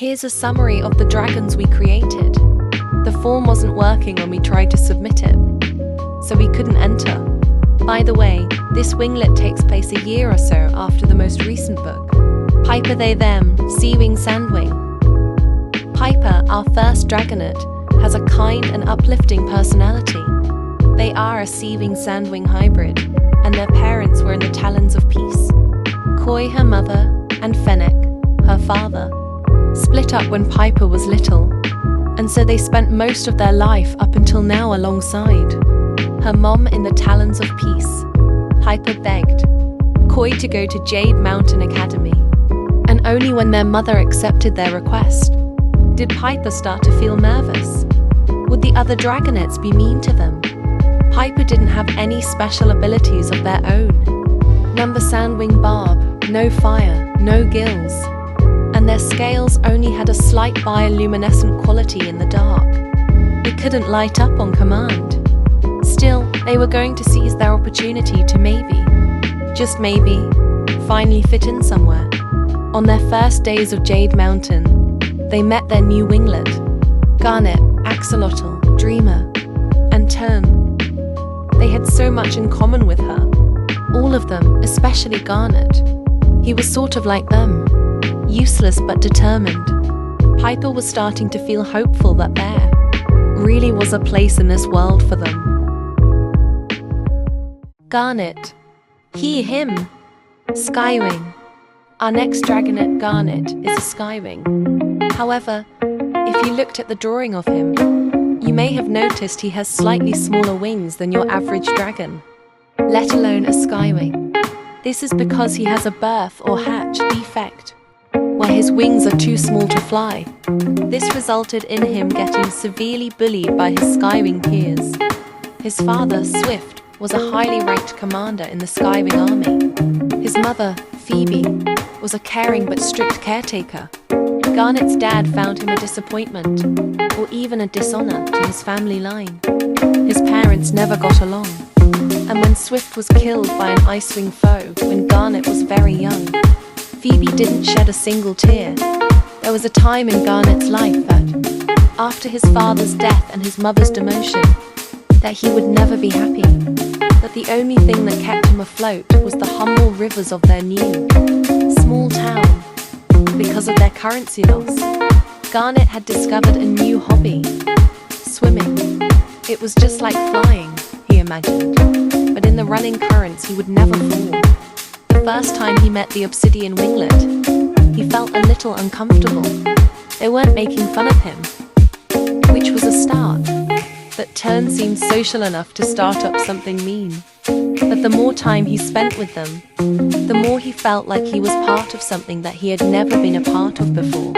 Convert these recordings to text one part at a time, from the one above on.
Here's a summary of the dragons we created. The form wasn't working when we tried to submit it, so we couldn't enter. By the way, this winglet takes place a year or so after the most recent book. Piper they them, Seawing Sandwing. Piper, our first dragonet, has a kind and uplifting personality. They are a Seawing Sandwing hybrid, and their parents were in the talons of peace. Koi, her mother, and Fennec, her father, split up when Piper was little, and so they spent most of their life up until now alongside. Her mom in the talons of peace. Piper begged Koi to go to Jade Mountain Academy, and only when their mother accepted their request did Piper start to feel nervous. Would the other dragonets be mean to them? Piper didn't have any special abilities of their own. Number Sandwing Barb, no fire, no gills, and their scales only had a slight bioluminescent quality in the dark. It couldn't light up on command. Still, they were going to seize their opportunity to maybe, just maybe, finally fit in somewhere. On their first days of Jade Mountain, they met their new winglet, Garnet, Axolotl, Dreamer, and Tern. They had so much in common with her. All of them, especially Garnet. He was sort of like them, useless but determined. Piper was starting to feel hopeful that there really was a place in this world for them. Garnet. He, him. Skywing. Our next dragonet, Garnet, is a skywing. However, if you looked at the drawing of him, you may have noticed he has slightly smaller wings than your average dragon, let alone a skywing. This is because he has a birth or hatch defect, where his wings are too small to fly. This resulted in him getting severely bullied by his skywing peers. His father, Swift, was a highly ranked commander in the skywing army. His mother, Phoebe, was a caring but strict caretaker. Garnet's dad found him a disappointment, or even a dishonor to his family line. His parents never got along, and when Swift was killed by an Icewing foe when Garnet was very young, Phoebe didn't shed a single tear. There was a time in Garnet's life that, after his father's death and his mother's demotion, that he would never be happy. That the only thing that kept him afloat was the humble rivers of their new, small town. Because of their currency loss, Garnet had discovered a new hobby, swimming. It was just like flying, he imagined, but in the running currents he would never fall. The first time he met the Obsidian Winglet, he felt a little uncomfortable. They weren't making fun of him, which was a start. But Tern seemed social enough to start up something mean. But the more time he spent with them, the more he felt like he was part of something that he had never been a part of before.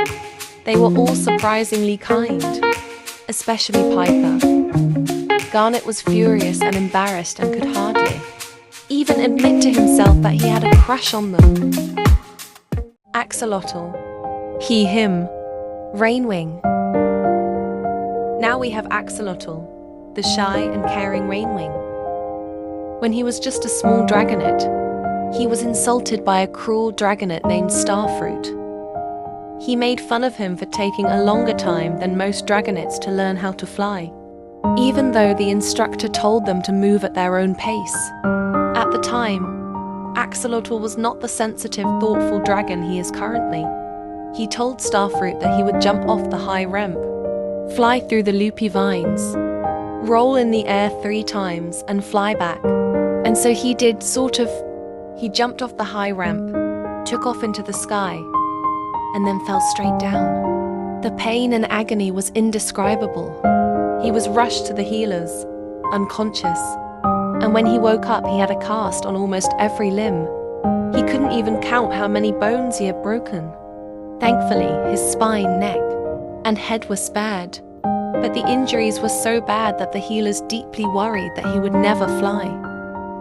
They were all surprisingly kind, especially Piper. Garnet was furious and embarrassed and could hardly even admit to himself that he had a crush on them. Axolotl. He, him. Rainwing. Now we have Axolotl, the shy and caring Rainwing. When he was just a small dragonet, he was insulted by a cruel dragonet named Starfruit. He made fun of him for taking a longer time than most dragonets to learn how to fly, even though the instructor told them to move at their own pace. At the time, Axolotl was not the sensitive, thoughtful dragon he is currently. He told Starfruit that he would jump off the high ramp, fly through the loopy vines, roll in the air 3 times, and fly back. And so he did, sort of. He jumped off the high ramp, took off into the sky, and then fell straight down. The pain and agony was indescribable. He was rushed to the healers, unconscious, and when he woke up he had a cast on almost every limb. He couldn't even count how many bones he had broken. Thankfully, his spine, neck, and head were spared, but the injuries were so bad that the healers deeply worried that he would never fly,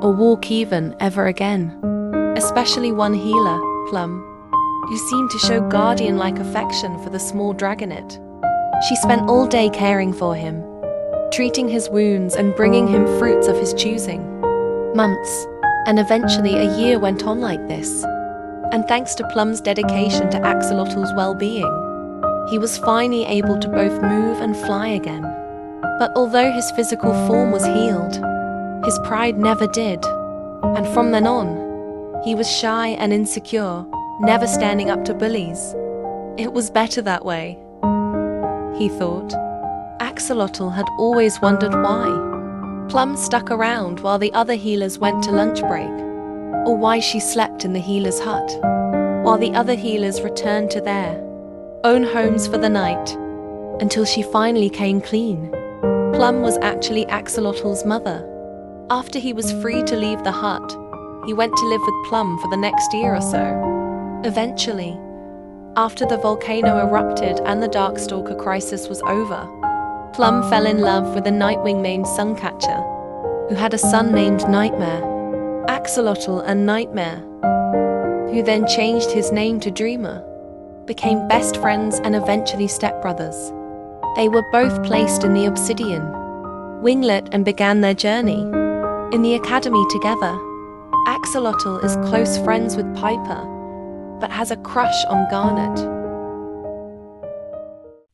or walk even, ever again. Especially one healer, Plum, who seemed to show guardian-like affection for the small dragonet. She spent all day caring for him, treating his wounds and bringing him fruits of his choosing. Months, and eventually a year went on like this, and thanks to Plum's dedication to Axolotl's well-being, He was finally able to both move and fly again. But although his physical form was healed, his pride never did. And from then on, he was shy and insecure, never standing up to bullies. It was better that way, he thought. Axolotl had always wondered why. Plum stuck around while the other healers went to lunch break, or why she slept in the healer's hut, while the other healers returned to their own homes for the night, until she finally came clean. Plum was actually Axolotl's mother. After he was free to leave the hut, he went to live with Plum for the next year or so. Eventually, after the volcano erupted and the Darkstalker crisis was over, Plum fell in love with a nightwing named Suncatcher, who had a son named Nightmare. Axolotl and Nightmare, who then changed his name to Dreamer, became best friends and eventually stepbrothers. They were both placed in the Obsidian Winglet and began their journey in the academy together. Axolotl is close friends with Piper, but has a crush on Garnet.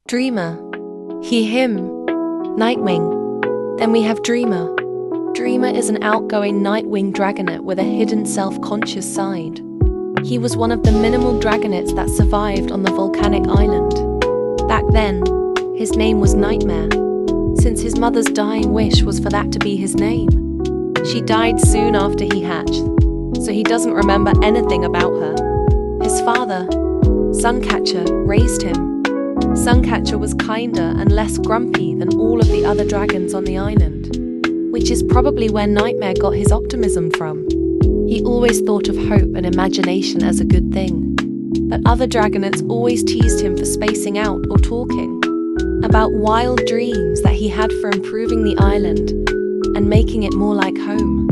Dreamer, he, him, Nightwing. Then we have Dreamer. Dreamer is an outgoing Nightwing dragonet with a hidden self-conscious side. He was one of the minimal dragonets that survived on the volcanic island. Back then, his name was Nightmare, since his mother's dying wish was for that to be his name. She died soon after he hatched, so he doesn't remember anything about her. His father, Suncatcher, raised him. Suncatcher was kinder and less grumpy than all of the other dragons on the island, which is probably where Nightmare got his optimism from. He always thought of hope and imagination as a good thing, but other dragonets always teased him for spacing out or talking about wild dreams that he had for improving the island and making it more like home.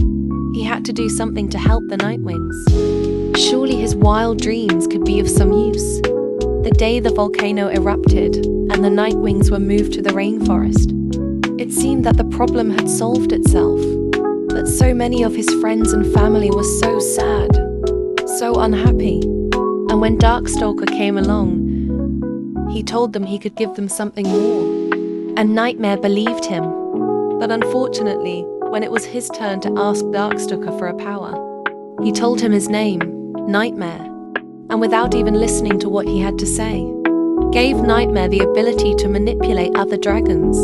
He had to do something to help the Nightwings. Surely his wild dreams could be of some use. The day the volcano erupted and the Nightwings were moved to the rainforest, it seemed that the problem had solved itself, but so many of his friends and family were so sad, so unhappy. And when Darkstalker came along, he told them he could give them something more, and Nightmare believed him. But unfortunately, when it was his turn to ask Darkstalker for a power, he told him his name, Nightmare, and without even listening to what he had to say, gave Nightmare the ability to manipulate other dragons,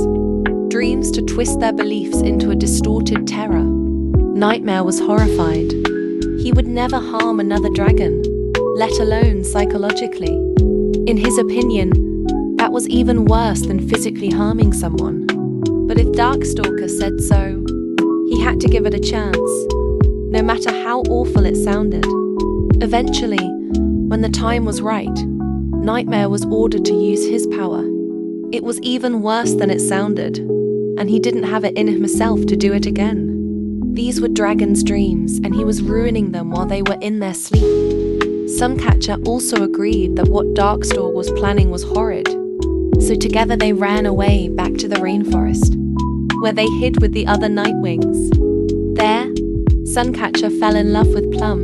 dreams to twist their beliefs into a distorted terror. Nightmare was horrified. He would never harm another dragon, let alone psychologically. In his opinion, that was even worse than physically harming someone. But if Darkstalker said so, he had to give it a chance, no matter how awful it sounded. Eventually, when the time was right, Nightmare was ordered to use his power. It was even worse than it sounded, and he didn't have it in himself to do it again. These were dragons' dreams, and he was ruining them while they were in their sleep. Suncatcher also agreed that what Darkstalker was planning was horrid, so together they ran away back to the rainforest, where they hid with the other Nightwings. There, Suncatcher fell in love with Plum,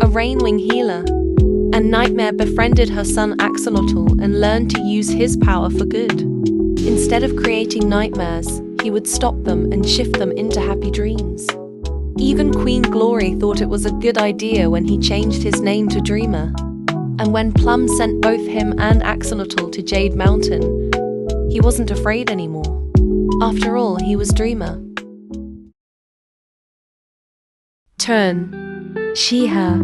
a rainwing healer, and Nightmare befriended her son Axolotl and learned to use his power for good. Instead of creating nightmares, he would stop them and shift them into happy dreams. Even Queen Glory thought it was a good idea when he changed his name to Dreamer. And when Plum sent both him and Axolotl to Jade Mountain, he wasn't afraid anymore. After all, he was Dreamer. Turn. She, her.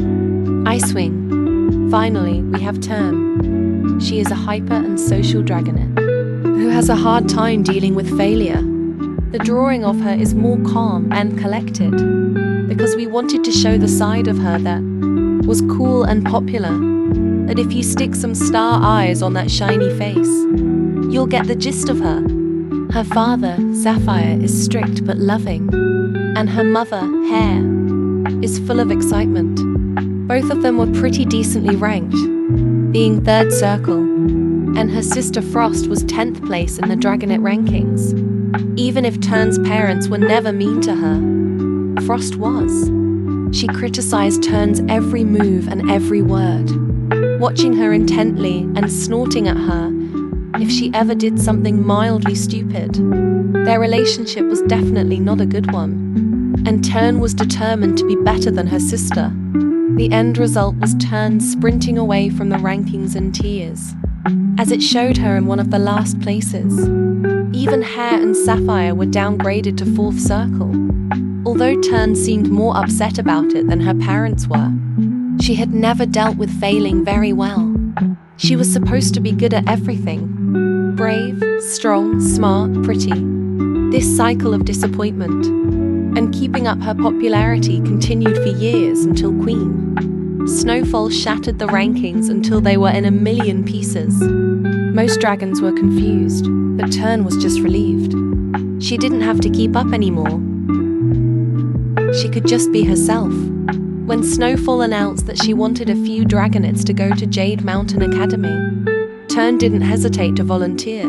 Icewing. Finally, we have Turn. She is a hyper and social dragonet who has a hard time dealing with failure. The drawing of her is more calm and collected because we wanted to show the side of her that was cool and popular, that if you stick some star eyes on that shiny face, you'll get the gist of her. Her father, Sapphire, is strict but loving, and her mother, Hair, is full of excitement. Both of them were pretty decently ranked, being third circle, and her sister Frost was 10th place in the Dragonet rankings. Even if Turn's parents were never mean to her, Frost was. She criticized Turn's every move and every word. watching her intently and snorting at her if she ever did something mildly stupid. Their relationship was definitely not a good one, and Tern was determined to be better than her sister. The end result was Tern sprinting away from the rankings in tears, as it showed her in one of the last places. Even Hare and Sapphire were downgraded to 4th circle. Although Tern seemed more upset about it than her parents were, she had never dealt with failing very well. She was supposed to be good at everything. Brave, strong, smart, pretty. This cycle of disappointment and keeping up her popularity continued for years until Queen Snowfall shattered the rankings until they were in a million pieces. Most dragons were confused, but Tern was just relieved. She didn't have to keep up anymore. She could just be herself. When Snowfall announced that she wanted a few dragonets to go to Jade Mountain Academy, Tern didn't hesitate to volunteer.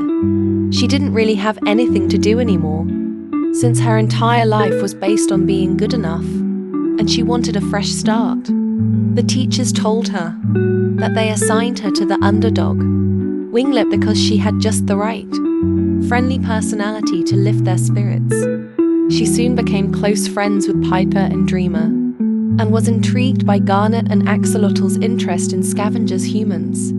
She didn't really have anything to do anymore, since her entire life was based on being good enough, and she wanted a fresh start. The teachers told her that they assigned her to the underdog Winglet because she had just the right friendly personality to lift their spirits. She soon became close friends with Piper and Dreamer, and was intrigued by Garnet and Axolotl's interest in scavengers humans.